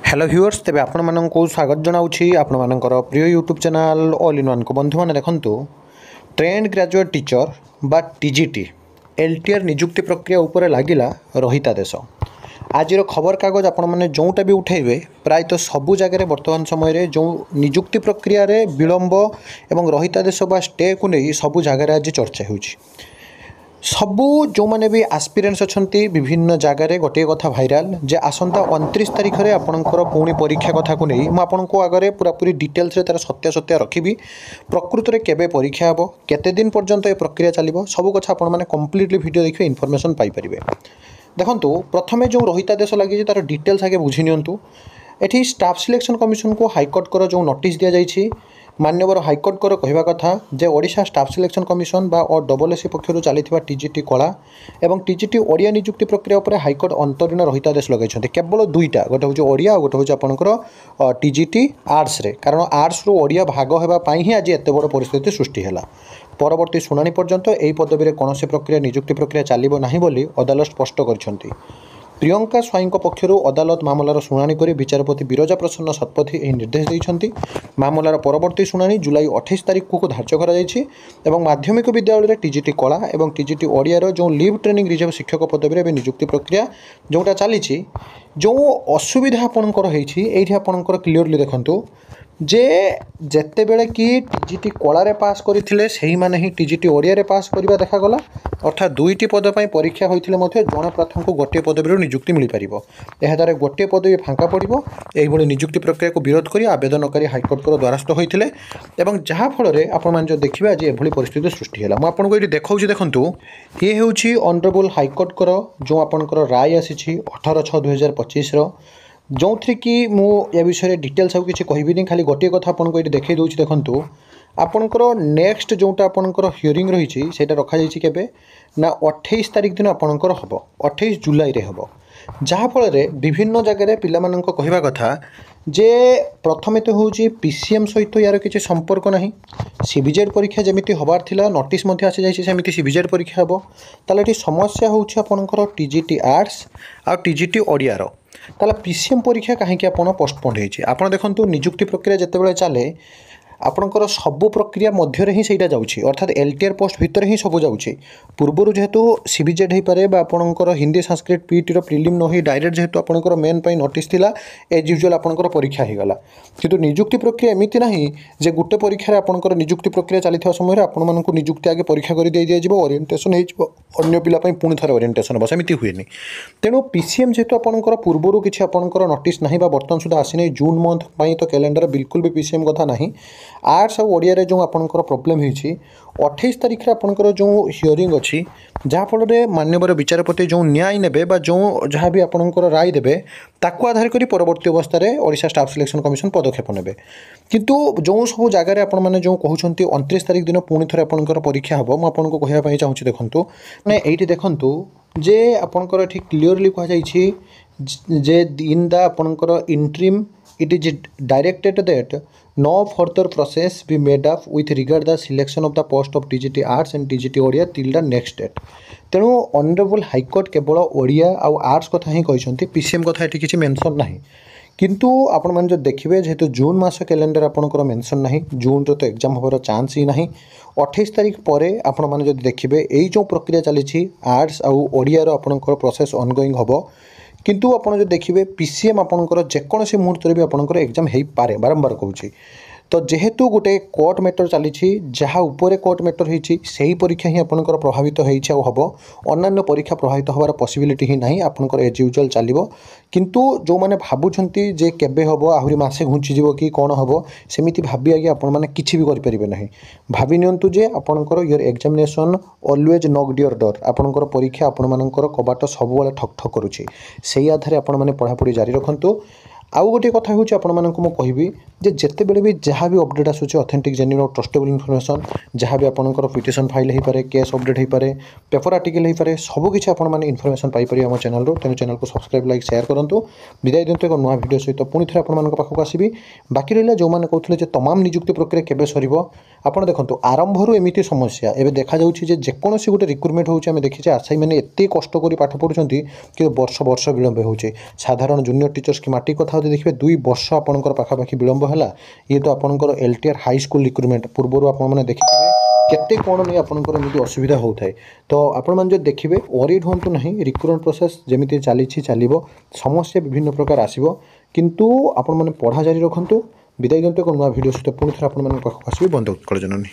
Hello viewers तेज आपण को स्वागत जनाऊँगी आपण मानकर प्रिय YouTube channel all in one को बंधु मैंने देखूँ ट्रेंड ग्रेजुएट टीचर बा टीजीटी एलटीआर नियुक्ति प्रक्रिया उपर लगिला रहितादेश आज खबर कागज आपण मैंने जोटा भी उठेबे प्रायतः सबू जगह बर्तमान समय जो नियुक्ति प्रक्रिया रे विलंब एवं रहितादेश बा स्टे को नहीं सबू जगह आज चर्चा होची सबू जो मैंने भी आस्पिरेंट्स अच्छा विभिन्न जगार गोटे कथा भाइराल जे आसंता 29 तारिख में आपणकर पुणी परीक्षा कथा को नहीं मुझे आगे पूरापूरी डिटेल्स तार सत्यासत्य रखी प्रकृत में केबे परीक्षा हे केते दिन पर्यंत ये प्रक्रिया चलो सब कथा आपण मैंने कम्प्लीटली वीडियो देखिए इनफॉरमेशन पाइपर देखो प्रथमे जो रहितादेश लगी तार डिटेल्स आगे बुझी नियंतु एठी स्टाफ सिलेक्शन कमिशन को हाइकोर्ट कर जो नोटिस दि जाइए मान्यवर हाइकोर्ट कर कहवा कथा जे ओडिशा स्टाफ सिलेक्शन कमिशन बा डबलएससी पक्षर चली टीजीटी कला एवं टीजीटी ओडिया नियुक्ति प्रक्रिया उपर हाइकोर्ट अंतरीण रहितादेश लगे केवल दुईटा गोटे हूँ ओडिया और गोटे हूँ आपंकर टीजीटी आर्ट्स रे कारण आर्ट्स रु ओडिया भाग होगापाई ही आज एत बड़ परिस्थिति सृष्टि है परवर्ती शुणाणी पर्यंत यही पदवी में कौन प्रक्रिया नियुक्ति प्रक्रिया चलो ना बोली अदालत स्पष्ट कर प्रियंका स्वाईं पक्षर अदालत मामलार शुणाणी कर विचारपति बिरजा प्रसन्न शतपथी यह निर्देश देते मामलार परवर्ती शुणाणी जुलाई 28 तारिख को धार्य कर माध्यमिक विद्यालय में टीजीटी कला और टीजीटी ओडियार जो लिव ट्रेनिंग रिजर्व शिक्षक पदवी में नियुक्ति प्रक्रिया जोटा चली जो असुविधा आपणकर होती आपणकर क्लीयरली देखूँ जे जेते बेले कि टीजीटी कलारे पास करते से ही माने ही टीजीटी ओडिया रे पास करवा देखागला अर्थात दुईटी पद पर परीक्षा होते जड़े प्रार्थी को गोटे पदवी नियुक्ति मिल पार यह द्वारा गोटे पदवी फाँका पड़ो यही नियुक्ति प्रक्रिया को विरोध कर आवेदनकारी हाइकोर्ट द्वारस्थ होते जहाँफल आपण जो देखिए आज एभली परिस्थिति सृष्टि है मुझे ये देखा देखूँ ये हूँ ऑनरेबल हाइकोर्ट जो आपंकर राय आसी 18/6/2025 जो थी कि मुझे विषय डिटेल्स सब किसी कहबी खाली गोटे कथा आपको ये देखई दूसरी देखूँ आपणकर नेक्स्ट जोटा आपणकर हियरिंग रही है रखा के ना 28 तारिख दिन आपणकर हम 28 जुलाई रे हम जहाँफल विभिन्न जगह पिला कहवा कथा जे प्रथमे तो हूँ पीसीएम सहित यार किसी संपर्क ना सीबीजेड परीक्षा जमी हबार थिला नोटिस आसी जाती सीबीजेड परीक्षा हम ताले समस्या हूँ आपणकर टीजीटी आर्ट्स आ टीजीटी ओडियार ताला पीसीएम परीक्षा कहीं पोस्टपोन होती आप देखो नियुक्ति प्रक्रिया जितेबाला चले आपणकर सबू प्रक्रिया मध्य ही सहीटा जाऊँगी अर्थात एलटीआर पोस्ट भितर ही सब जाऊँगी पूर्वर जेहेतु सीबीजेड हो पारे आपणकर हिंदी संस्कृत पीईटी प्रिलिम न हो डायरेक्ट जेहेतु आपणकर मेन पाई नोटिस थिला एज यूजुअल आपणकर परीक्षा होगला किंतु नियुक्ति प्रक्रिया एमती ना जे गोटे परीक्षा आपणकर नियुक्ति प्रक्रिया चली समय आपण नियुक्ति आगे परीक्षा कर दिया ओरिएंटेशन हो पिलापाई पुणी थे ओरिएंटेशन हम सेमती हुए तेणु पीसीएम जेहेतु आपणकर पूर्वर किसी आपणकर नोटिस ना बर्तमान सुधा आसी जून मंथ तो कैलेंडर बिल्कुल भी पीसीएम कथा ना आर्ट्स और ओडिया जो आपंकर प्रोब्लेम होती 28 तारिख में आपंकर जो हियरिंग अच्छी जहाँफल मान्यवर विचारपति जो न्याय ने जो जहाँ भी आपंकर राय देवे ताकू आधार कर परवर्ती अवस्था ओडिशा स्टाफ सिलेक्शन कमिशन पदक्षेप ने किंतु जो सब जगह आपने जो कहते 29 तारिख दिन पुणी थे आपंकर परीक्षा हम मुझे कहवाई चाहूँगी देखूँ ना ये देखूँ जे आपंकर ये क्लीयरली कहुई जे इन द आपंकर interim it is directed that no further process be made up with regard the selection of the post of TGT Arts and TGT Odia till the next date तेणु honourable high court केवल ओडिया आउ arts कथा ही कहते PCM कथा ये किसी mention ना किंतु आपण मैंने जो देखिए जेहेतु जून मास कैलेंडर आपंकर मेंशन ना जून रो तो एग्जाम होबार चांस ही ना 28 तारिख पर आपण मैंने जो देखिए यही जो प्रक्रिया चली आर्ट्स आउ ओडियार आपंकर प्रोसेस ऑनगोइंग हम किंतु आपड़ जो देखिए पीसीएम आपंकर जेकोसी मुहूर्त भी आपंकर एग्जाम हो पारे बारंबार कहूँ तो जेहेतु गोटे कोर्ट मैटर चली जहाँ उपरे कोर्ट मैटर होती से परीक्षा ही आपंकर प्रभावित हम अन्य परीक्षा प्रभावित होवार पॉसिबिलिटी ही ना आपंकर एज यूजुअल चलो किंतु जो मैंने भावुंट जे केबे हम आहरी मसे घुंचीज कि कौन हम सेमती भावी आगे आपने किसी भी करें ना भावी नियंतु जे आपंकर your examination always knocked your door आपंकर परीक्षा आपंकर कबाट सब ठक ठक करुच्ची से आधार आपने पढ़ापढ़ी जारी रखु आउ गोटे कथा हूँ आपको कहबी जिते बड़े भी जहाँ भी अपडेट आसूँ ऑथेंटिक जेन्युइन और ट्रस्टेबल इनफॉरमेशन जहाँ भी आपंकर पिटिशन फाइल हो पारे केस अपडेट हो पारे पेपर आर्टिकल हो पारे सबकिछि आपने इनफॉरमेशन पाइपर आम चैनल तेणु चैनल को सब्सक्राइब लाइक शेयर करूँ विदाय दिंतु एक नुआ वीडियो सहित पुणी थे पाखक आसबि बाकी रहा जो मैंने कहते तमाम नियुक्ति प्रक्रिया केबे सर आप देखो आरंभ एमती समस्या एवं देखा जेकोसी गोटे रिक्रुटमेंट होमें देखीचे आशायी मैंने एत कष्ट कर पाठ पढ़ुं कि वर्ष वर्ष विलंब हो साधारण जूनियर टीचर्स कि माटी कथा ଯଦି ଦେଖିବେ 2 ବର୍ଷ ଆପଣଙ୍କର ପାଖାପାଖି ବିଳମ୍ବ ହେଲା। ଇଏ ତ ଆପଣଙ୍କର LTR ହାଇ ସ୍କୁଲ ରିକ୍ରୁଟମେଣ୍ଟ ପୂର୍ବରୁ ଆପଣମାନେ ଦେଖିଥିବେ କେତେ କ'ଣ ନେଇ ଆପଣଙ୍କର ଏମିତି ଅସୁବିଧା ହେଉଥାଏ। ତ ଆପଣମାନେ ଯଦି ଦେଖିବେ ୱରିଡ୍ ହୁଅନ୍ତୁ ନାହିଁ, ରିକ୍ରୁଟମେଣ୍ଟ ପ୍ରୋସେସ୍ ଯେମିତି ଚାଲିଛି ଚାଲିବ, ସମସ୍ୟା ବିଭିନ୍ନ ପ୍ରକାର ଆସିବ, କିନ୍ତୁ ଆପଣମାନେ ପଢ଼ା ଜାରି ରଖନ୍ତୁ। ବିଦାୟ ଦିଅନ୍ତୁ ଏକ ନୂଆ ଭିଡ଼ିଓ ସହିତ ପୁଣି ଥରେ ଆପଣମାନଙ୍କ ପାଖକୁ ଆସିବି। ବନ୍ଧୁ ଉତ୍କଳ ଜନନୀ।